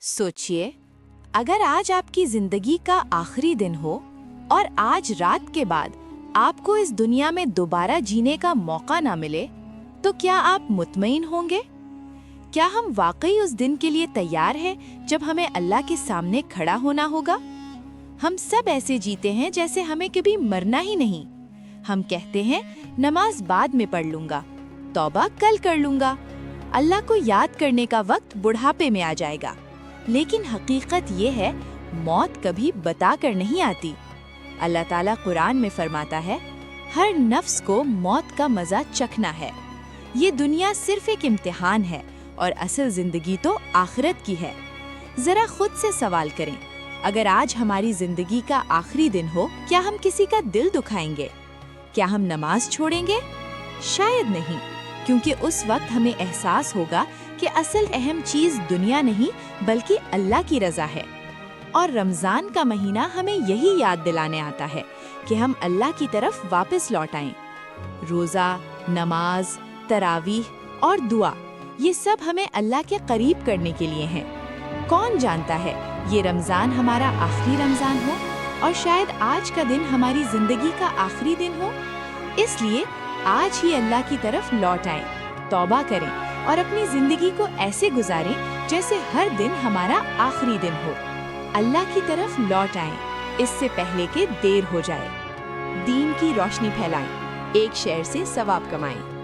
सोचिए, अगर आज आपकी जिंदगी का आखिरी दिन हो और आज रात के बाद आपको इस दुनिया में दोबारा जीने का मौका ना मिले, तो क्या आप मुतमईन होंगे? क्या हम वाकई उस दिन के लिए तैयार हैं जब हमें अल्लाह के सामने खड़ा होना होगा? हम सब ऐसे जीते हैं जैसे हमें कभी मरना ही नहीं। हम कहते हैं नमाज बाद में पढ़ लूंगा, तौबा कल कर लूंगा, अल्लाह को याद करने का वक्त बुढ़ापे में आ जाएगा। लेकिन हकीकत ये है, मौत कभी बता कर नहीं आती। अल्लाह ताला कुरान में फरमाता है, हर नफ्स को मौत का मजा चखना है। ये दुनिया सिर्फ एक इम्तिहान है और असल जिंदगी तो आखिरत की है। जरा खुद से सवाल करें, अगर आज हमारी जिंदगी का आखिरी दिन हो, क्या हम किसी का दिल दुखाएंगे? क्या हम नमाज छोड़ेंगे? शायद नहीं, क्योंकि उस वक्त हमें एहसास होगा कि असल अहम चीज दुनिया नहीं बल्कि अल्लाह की रजा है। और रमजान का महीना हमें यही याद दिलाने आता है कि हम अल्लाह की तरफ वापस लौट आएं। रोजा, नमाज, तरावीह और दुआ, ये सब हमें अल्लाह के करीब करने के लिए हैं। कौन जानता है, ये रमजान हमारा आखिरी रमजान हो और शायद आज का दिन हमारी जिंदगी का आखिरी दिन हो। इसलिए आज ही अल्लाह की तरफ लौट आएं, तौबा करें और अपनी जिंदगी को ऐसे गुजारें जैसे हर दिन हमारा आखिरी दिन हो। अल्लाह की तरफ लौट आएं, इससे पहले कि देर हो जाए। दीन की रोशनी फैलाएं, एक शेयर से सवाब कमाएं।